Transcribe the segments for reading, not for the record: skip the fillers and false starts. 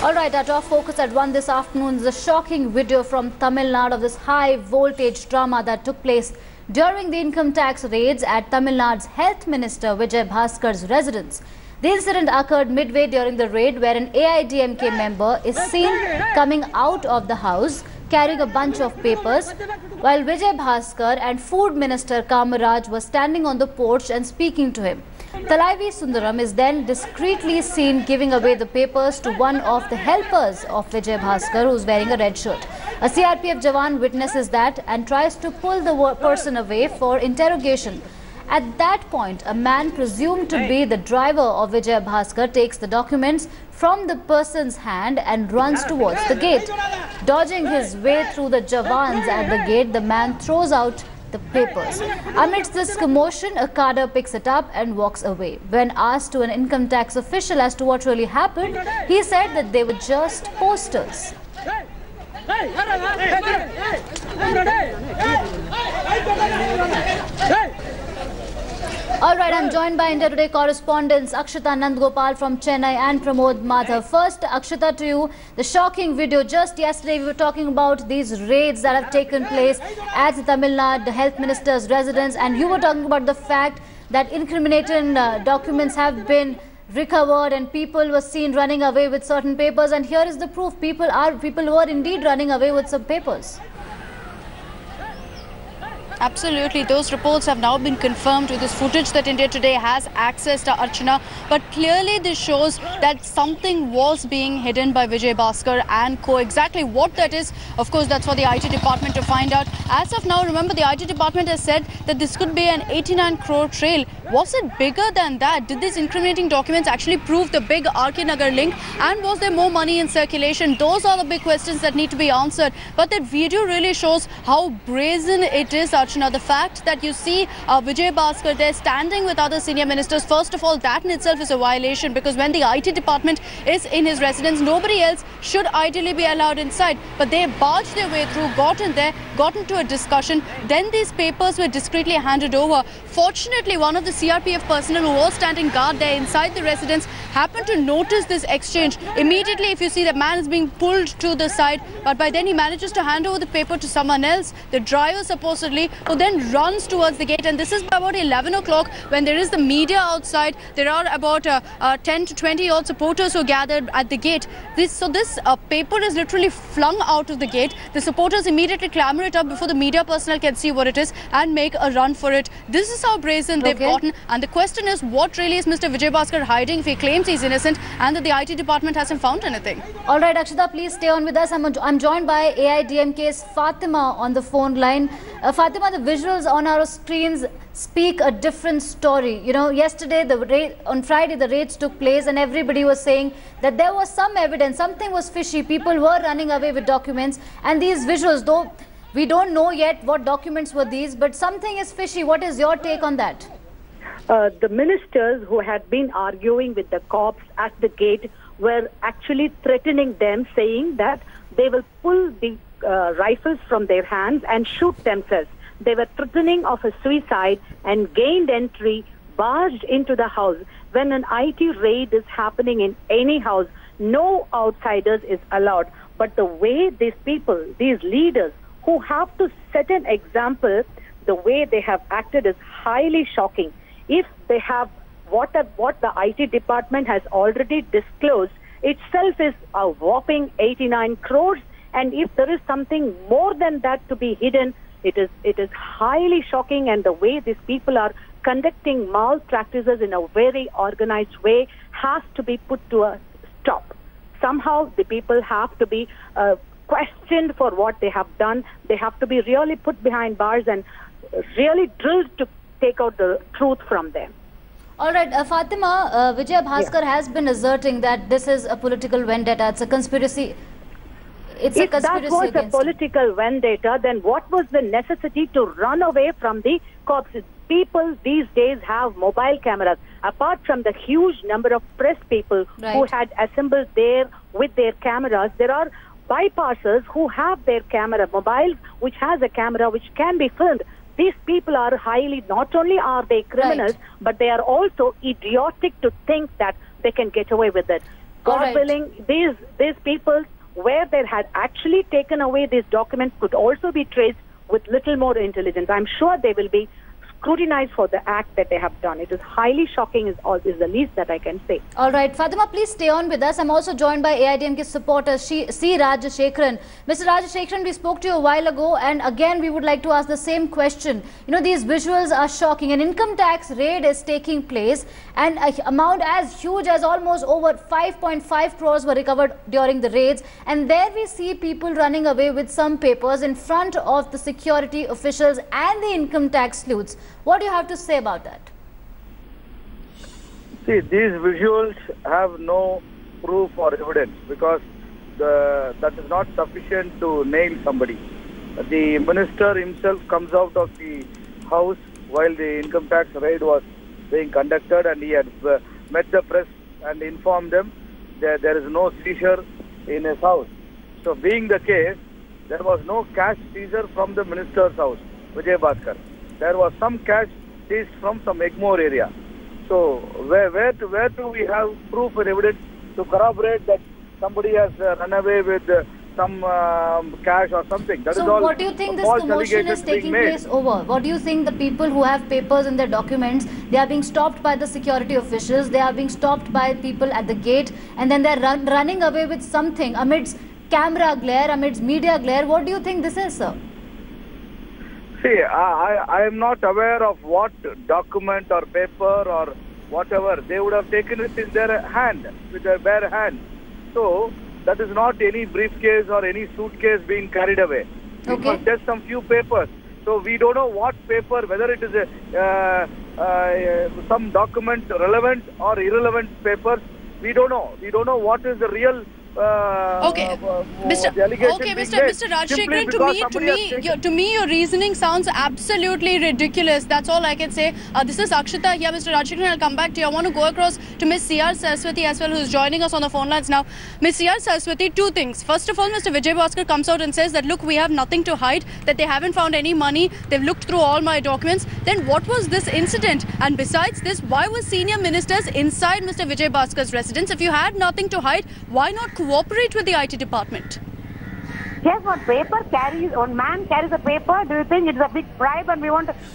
All right, our top focus at 1 this afternoon is a shocking video from Tamil Nadu of this high voltage drama that took place during the income tax raids at Tamil Nadu's Health Minister Vijay Bhaskar's residence. The incident occurred midway during the raid where an AIDMK member is seen coming out of the house carrying a bunch of papers while Vijay Bhaskar and Food Minister Kamaraj were standing on the porch and speaking to him. Thalaivi Sundaram is then discreetly seen giving away the papers to one of the helpers of Vijay Bhaskar, who is wearing a red shirt. A CRPF Jawan witnesses that and tries to pull the person away for interrogation. At that point, a man presumed to be the driver of Vijay Bhaskar takes the documents from the person's hand and runs towards the gate. Dodging his way through the Jawans at the gate, the man throws out the papers. Amidst this commotion, a cadre picks it up and walks away. When asked to an income tax official as to what really happened, he said that they were just posters. All right, I'm joined by India Today correspondents Akshita Nandgopal from Chennai and Pramod Madhav. First, Akshita, to you, the shocking video. Just yesterday, we were talking about these raids that have taken place at the Tamil Nadu Health Minister's residence, and you were talking about the fact that incriminating documents have been recovered and people were seen running away with certain papers. And here is the proof: people were indeed running away with some papers. Absolutely. Those reports have now been confirmed with this footage that India Today has access to, Archana. But clearly this shows that something was being hidden by Vijay Bhaskar and co. Exactly what that is, of course, that's for the IT department to find out. As of now, remember, the IT department has said that this could be an 89 crore trail. Was it bigger than that? Did these incriminating documents actually prove the big RK Nagar link? And was there more money in circulation? Those are the big questions that need to be answered. But that video really shows how brazen it is, Archana. The fact that you see Vijay Bhaskar there standing with other senior ministers, first of all, that in itself is a violation, because when the IT department is in his residence, nobody else should ideally be allowed inside. But they barged their way through, got in there, got into a discussion. Then these papers were discreetly handed over. Fortunately, one of the CRPF personnel who was standing guard there inside the residence happened to notice this exchange. Immediately, if you see, the man is being pulled to the side, but by then he manages to hand over the paper to someone else, the driver supposedly, who then runs towards the gate. And this is about 11 o'clock when there is the media outside. There are about 10 to 20 odd supporters who gathered at the gate. This paper is literally flung out of the gate. The supporters immediately clamor it up before the media personnel can see what it is and make a run for it. This is how brazen they've gotten. And the question is, what really is Mr. Vijay Bhaskar hiding if he claims he's innocent and that the IT department hasn't found anything? All right, Akshita, please stay on with us. I'm joined by AIDMK's Fatima on the phone line. Fatima, the visuals on our screens speak a different story. You know, yesterday, on Friday, the raids took place and everybody was saying that there was some evidence, something was fishy. People were running away with documents, and these visuals, though we don't know yet what documents were these, but something is fishy. What is your take on that? The ministers who had been arguing with the cops at the gate were actually threatening them, saying that they will pull the rifles from their hands and shoot themselves. They were threatening of a suicide and gained entry, barged into the house. When an IT raid is happening in any house, no outsiders is allowed. But the way these people, these leaders who have to set an example, the way they have acted is highly shocking. If they have what the IT department has already disclosed itself is a whopping 89 crores. And if there is something more than that to be hidden, it is highly shocking. And the way these people are conducting malpractices in a very organized way has to be put to a stop. Somehow the people have to be questioned for what they have done. They have to be really put behind bars and really drilled to take out the truth from them. All right, Fatima, Vijay Bhaskar has been asserting that this is a political vendetta. It's a conspiracy. If that was a political vendetta, then what was the necessity to run away from the cops? People these days have mobile cameras. Apart from the huge number of press people who had assembled there with their cameras, there are bypassers who have their camera, mobiles, which has a camera which can be filmed. These people are highly, not only are they criminals, but they are also idiotic to think that they can get away with it. God willing, these people, where they had actually taken away these documents, could also be traced with little more intelligence. I'm sure they will be scrutinized for the act that they have done. It is highly shocking, is the least that I can say. All right, Fatima, please stay on with us. I'm also joined by AIDMK supporter C. Rajashekharan. Mr. Rajashekharan, we spoke to you a while ago, and again we would like to ask the same question. You know, these visuals are shocking. An income tax raid is taking place, and an amount as huge as almost over 5.5 crores were recovered during the raids. And there we see people running away with some papers in front of the security officials and the income tax sleuths. What do you have to say about that? See, these visuals have no proof or evidence because that is not sufficient to nail somebody. The minister himself comes out of the house while the income tax raid was being conducted, and he had met the press and informed them that there is no seizure in his house. So being the case, there was no cash seizure from the minister's house, Vijay Bhaskar. There was some cash seized from some Egmore area. So where do we have proof and evidence to corroborate that somebody has run away with some cash or something? That is all. So what do you think this commotion is taking place over? What do you think the people who have papers in their documents, they are being stopped by the security officials, they are being stopped by people at the gate, and then they're running away with something amidst camera glare, amidst media glare? What do you think this is, sir? See, I am not aware of what document or paper or whatever. They would have taken it in their hand, with their bare hand. So, that is not any briefcase or any suitcase being carried away. It was just some few papers. So, we don't know what paper, whether it is some document relevant or irrelevant papers. We don't know. We don't know what is the real Mr. Rajashekharan, to me, your reasoning sounds absolutely ridiculous. That's all I can say. This is Akshita here, Mr. Rajashekharan. I'll come back to you. I want to go across to Ms. C.R. Saraswati as well, who's joining us on the phone lines now. Ms. C.R. Saraswati, two things. First of all, Mr. Vijay Bhaskar comes out and says that, look, we have nothing to hide, that they haven't found any money, they've looked through all my documents. Then what was this incident? And besides this, why were senior ministers inside Mr. Vijay Bhaskar's residence? If you had nothing to hide, why not cooperate with the IT department? Yes, one man carries a paper. Do you think it's a big bribe? And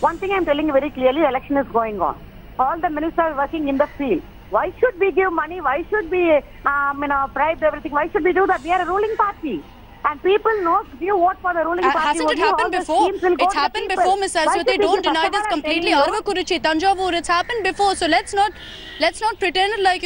one thing I'm telling you very clearly, the election is going on. All the ministers are working in the field. Why should we give money? Why should we, bribe everything? Why should we do that? We are a ruling party. And people know if you vote for the ruling party. Hasn't it happened before? It's happened before, Ms. Saraswati. Don't deny this completely. Arvakuruchi, Tanjavur, it's happened before. So let's not pretend like,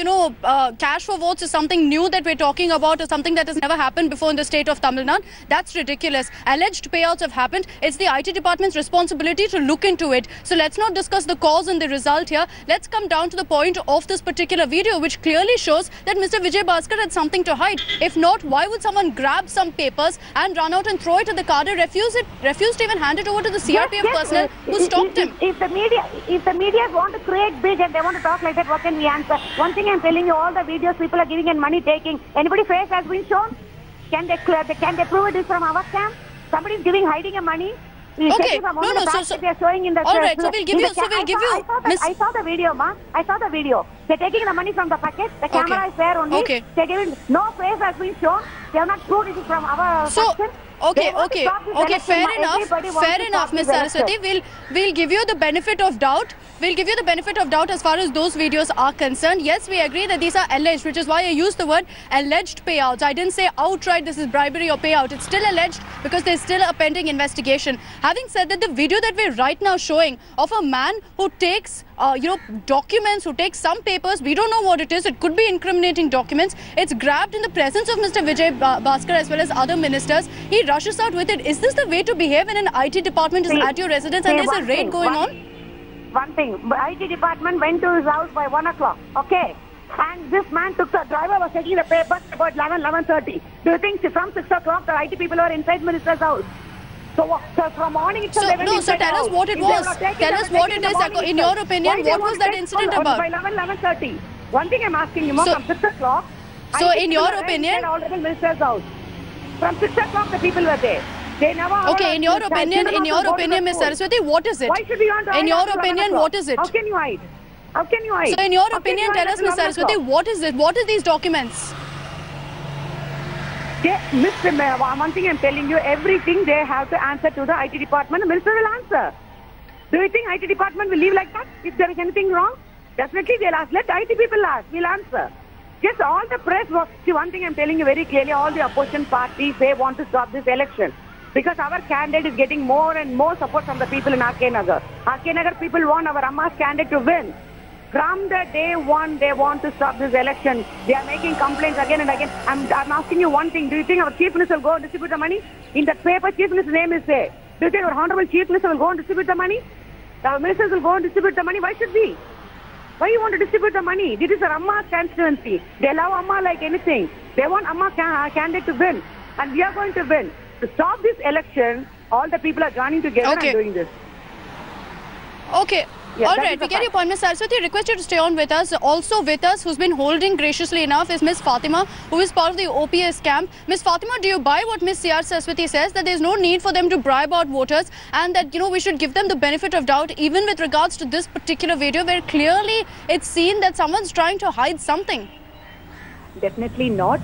cash for votes is something new that we're talking about or something that has never happened before in the state of Tamil Nadu. That's ridiculous. Alleged payouts have happened. It's the IT department's responsibility to look into it. So let's not discuss the cause and the result here. Let's come down to the point of this particular video, which clearly shows that Mr. Vijay Bhaskar had something to hide. If not, why would someone grab some papers and run out and throw it at the car, refuse to even hand it over to the CRPF personnel who stopped him? If the media want to create big and they want to talk like that, what can we answer? One thing I'm telling you, all the videos people are giving and money taking, anybody's face has been shown? Can they prove it is from our camp? Somebody is hiding a money. Okay, they are showing in the all right, so we'll give you. I saw the video, ma. I saw the video. They're taking the money from the packet. The camera is there only. Okay. They're giving, no face has been shown. They have not proved it is from our section. Okay, fair enough, Ms. Saraswati. We'll give you the benefit of doubt. We'll give you the benefit of doubt as far as those videos are concerned. Yes, we agree that these are alleged, which is why I used the word alleged payouts. I didn't say outright this is bribery or payout. It's still alleged because there's still a pending investigation. Having said that, the video that we're right now showing of a man who takes documents, who takes some papers, we don't know what it is. It could be incriminating documents. It's grabbed in the presence of Mr. Vijay Bhaskar as well as other ministers. He rushes out with it. Is this the way to behave when an IT department is at your residence and there's a raid going on? One thing, IT department went to his house by 1 o'clock, okay? And this man the driver was taking the papers about 11:30. Do you think from 6 o'clock the IT people are inside minister's house? So from morning itself they went inside the house. Tell us what it was. Tell us what it is. In your opinion, what was that incident about? By 11:30. One thing I'm asking you, from 6 o'clock. So in your opinion, already minister's house. From 6 o'clock the people were there. They never. Okay, in your opinion, Ms. Saraswati, what is it? Why should we want to in your opinion, what is it? How can you hide? How can you hide? So in your How can you opinion, hide tell us, as a Ms. normal Saraswati, cop? what is it? What are these documents? Mr. Mayor, one thing I'm telling you, everything they have to answer to the IT department. The minister will answer. Do you think IT department will leave like that? If there is anything wrong, definitely they'll ask. Let IT people ask. We'll answer. Just all the press. See, one thing I'm telling you very clearly, all the opposition parties, they want to stop this election. Because our candidate is getting more and more support from the people in RK Nagar. RK Nagar people want our Amma's candidate to win. From the day one, they want to stop this election. They are making complaints again and again. I'm asking you one thing. Do you think our Chief Minister will go and distribute the money? In the paper, Chief Minister's name is there. Do you think our Honorable Chief Minister will go and distribute the money? Our ministers will go and distribute the money. Why should we? Why you want to distribute the money? This is our Amma's constituency. They love Amma like anything. They want Amma candidate to win. And we are going to win. To stop this election, all the people are joining together and doing this. Okay. Yeah, all right, we get your point, Ms. Saraswati. Request you to stay on with us. Also with us, who's been holding graciously enough, is Ms. Fatima, who is part of the OPS camp. Ms. Fatima, do you buy what Ms. C.R. Saraswati says, that there is no need for them to bribe out voters and that, we should give them the benefit of doubt, even with regards to this particular video, where clearly it's seen that someone's trying to hide something? Definitely not.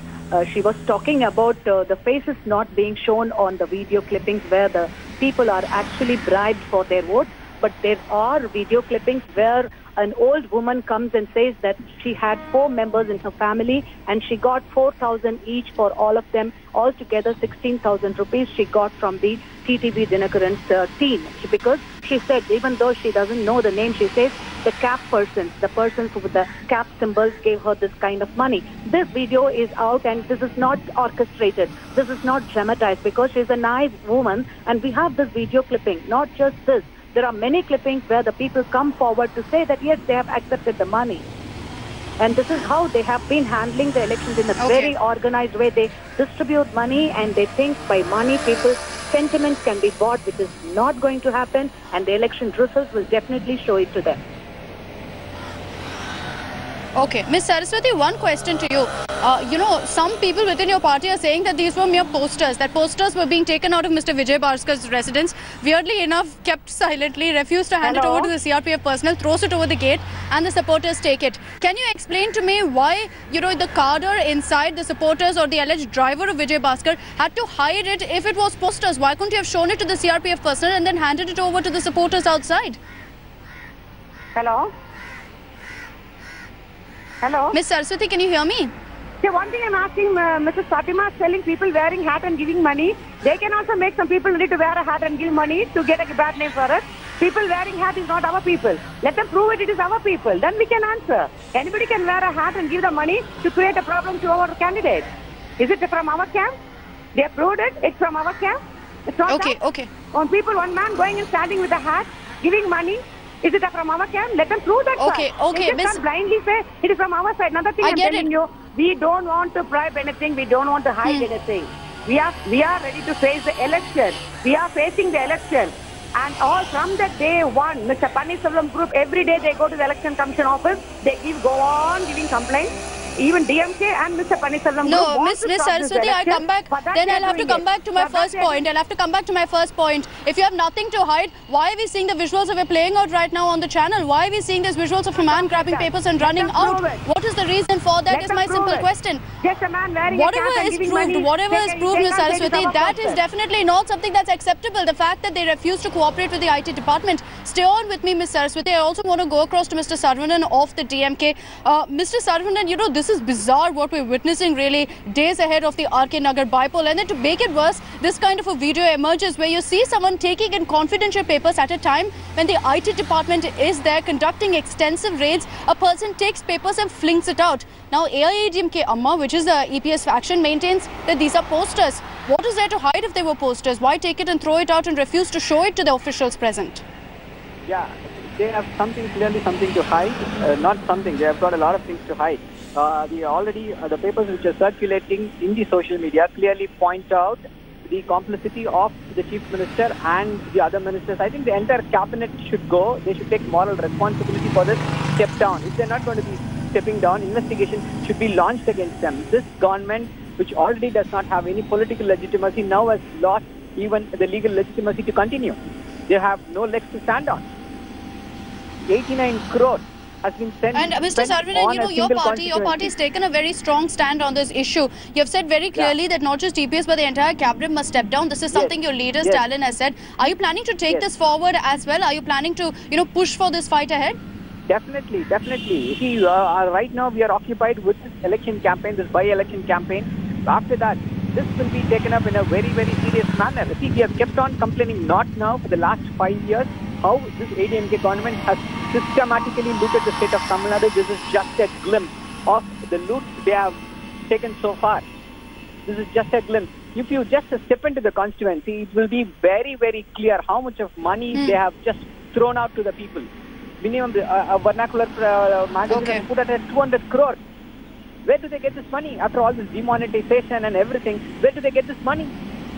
She was talking about the faces not being shown on the video clippings where the people are actually bribed for their votes. But there are video clippings where an old woman comes and says that she had 4 members in her family and she got 4,000 each for all of them. Altogether 16,000 rupees she got from the TTV Dinakaran's team. Because she said, even though she doesn't know the name, she says the cap persons, the persons with the cap symbols gave her this kind of money. This video is out and this is not orchestrated. This is not dramatized because she's a naive woman and we have this video clipping, not just this. There are many clippings where the people come forward to say that, yes, they have accepted the money. And this is how they have been handling the elections in a very organized way. They distribute money and they think by money people's sentiments can be bought, which is not going to happen. And the election results will definitely show it to them. Okay. Ms. Saraswati, one question to you. Some people within your party are saying that these were mere posters, that posters were being taken out of Mr. Vijay Bhaskar's residence, weirdly enough kept silently, refused to hand it over to the CRPF personnel, throws it over the gate and the supporters take it. Can you explain to me why, the cadre inside, the supporters or the alleged driver of Vijay Bhaskar had to hide it if it was posters? Why couldn't you have shown it to the CRPF personnel and then handed it over to the supporters outside? Hello? Hello? Ms. Saraswati, can you hear me? See, one thing I'm asking Mrs. Fatima, telling people wearing hat and giving money, they can also make some people ready to wear a hat and give money to get a bad name for us. People wearing hat is not our people. Let them prove it is our people. Then we can answer. Anybody can wear a hat and give the money to create a problem to our candidate. Is it from our camp? They have proved it. It's from our camp. It's not that. Okay. One man going and standing with a hat, giving money. Is it from our camp? Let them prove that. Okay. They just can't blindly say it is from our side. Another thing I'm telling you, we don't want to bribe anything. We don't want to hide anything. We are ready to face the election. We are facing the election. And all from the day one, Mr. Pannirselvam group, every day they go to the Election Commission office. They go on giving complaints. Even DMK and Mr. Pannirselvam No, Ms. Saraswati, I come back. Then I'll have to come back to my first point. If you have nothing to hide, why are we seeing the visuals that we're playing out right now on the channel? Why are we seeing these visuals of a man grabbing papers and running out? What is the reason for that is my simple question. Just a man wearing whatever is proved, Ms. Saraswati, that is definitely not something that's acceptable. The fact that they refuse to cooperate with the IT department. Stay on with me, Ms. Saraswati. I also want to go across to Mr. Saravanan of the DMK. Mr. Saravanan, this is bizarre what we're witnessing really days ahead of the RK Nagar bypoll. And then to make it worse, this kind of a video emerges where you see someone taking in confidential papers at a time when the IT department is there conducting extensive raids. A person takes papers and flings it out. Now AIADMK Amma, which is the EPS faction, maintains that these are posters. What is there to hide if they were posters? Why take it and throw it out and refuse to show it to the officials present? Yeah, they have clearly something to hide. They have got a lot of things to hide. The papers which are circulating in the social media clearly point out the complicity of the Chief Minister and the other ministers. I think the entire cabinet should go. They should take moral responsibility for this, step down. If they're not going to be stepping down, investigation should be launched against them. This government, which already does not have any political legitimacy, now has lost even the legal legitimacy to continue. They have no legs to stand on. 89 crores has been sent. And Mr. Saravanan, you know, your party has taken a very strong stand on this issue. You have said very clearly that not just TPS but the entire cabinet must step down. This is something your leader Stalin has said. Are you planning to take this forward as well? Are you planning to, push for this fight ahead? Definitely, definitely. See, right now we are occupied with this election campaign, this by-election campaign. After that, this will be taken up in a very, very serious manner. See, we have kept on complaining, not now, for the last 5 years, how this ADMK government has systematically looted the state of Tamil Nadu. This is just a glimpse of the loot they have taken so far. This is just a glimpse. If you just step into the constituency, it will be very, very clear how much of money they have just thrown out to the people. Minimum vernacular magazine put at 200 crores. Where do they get this money? After all this demonetization and everything, where do they get this money?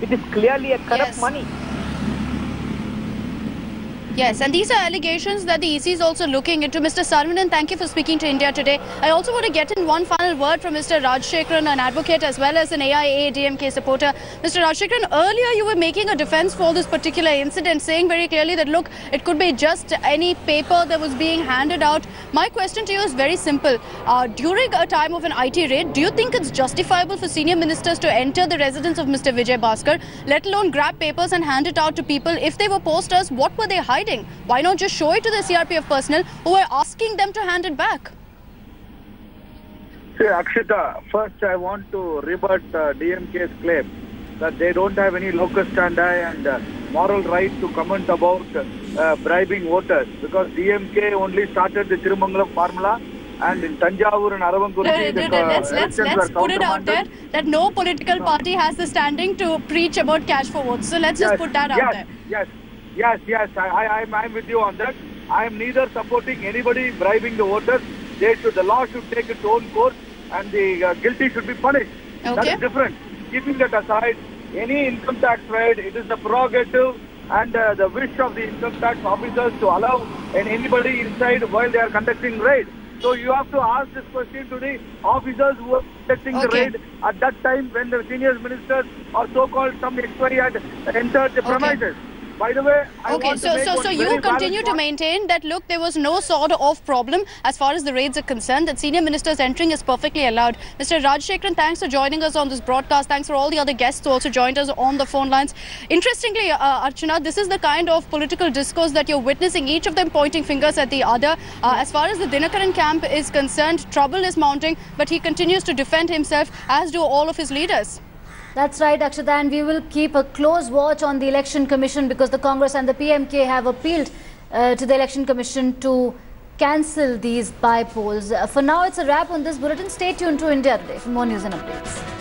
It is clearly a corrupt money. Yes, and these are allegations that the EC is also looking into. Mr. Saravanan, thank you for speaking to India Today. I also want to get in one final word from Mr. Rajshekharan, an advocate as well as an AIA-ADMK supporter. Mr. Rajshekharan, earlier you were making a defense for this particular incident, saying very clearly that, look, it could be just any paper that was being handed out. My question to you is very simple. During a time of an IT raid, do you think it's justifiable for senior ministers to enter the residence of Mr. Vijay Bhaskar, let alone grab papers and hand it out to people? If they were posters, what were they hiding? Why not just show it to the CRPF personnel who were asking them to hand it back? See, Akshita, first I want to rebut DMK's claim that they don't have any locus standi and moral right to comment about bribing voters, because DMK only started the Tirumangalam formula, and in Tanjavur and Aravankurthi, let's put it out there that no political party has the standing to preach about cash for votes. So let's just put that out there. Yes, I'm with you on that. I am neither supporting anybody bribing the voters. The law should take its own course and the guilty should be punished. Okay. That is different. Keeping that aside, any income tax raid, it is the prerogative and the wish of the income tax officers to allow anybody inside while they are conducting raid. So you have to ask this question to the officers who are conducting the raid at that time when the senior ministers or so-called some XY had entered the premises. By the way, so you continue to maintain that, look, there was no sort of problem as far as the raids are concerned, that senior ministers entering is perfectly allowed. Mr. Rajshekharan, thanks for joining us on this broadcast. Thanks for all the other guests who also joined us on the phone lines. Interestingly, Archana, this is the kind of political discourse that you're witnessing, each of them pointing fingers at the other. As far as the Dinakaran camp is concerned, trouble is mounting, but he continues to defend himself, as do all of his leaders. That's right, Akshita, and we will keep a close watch on the Election Commission, because the Congress and the PMK have appealed to the Election Commission to cancel these by polls. For now, it's a wrap on this bulletin. Stay tuned to India Today for more news and updates.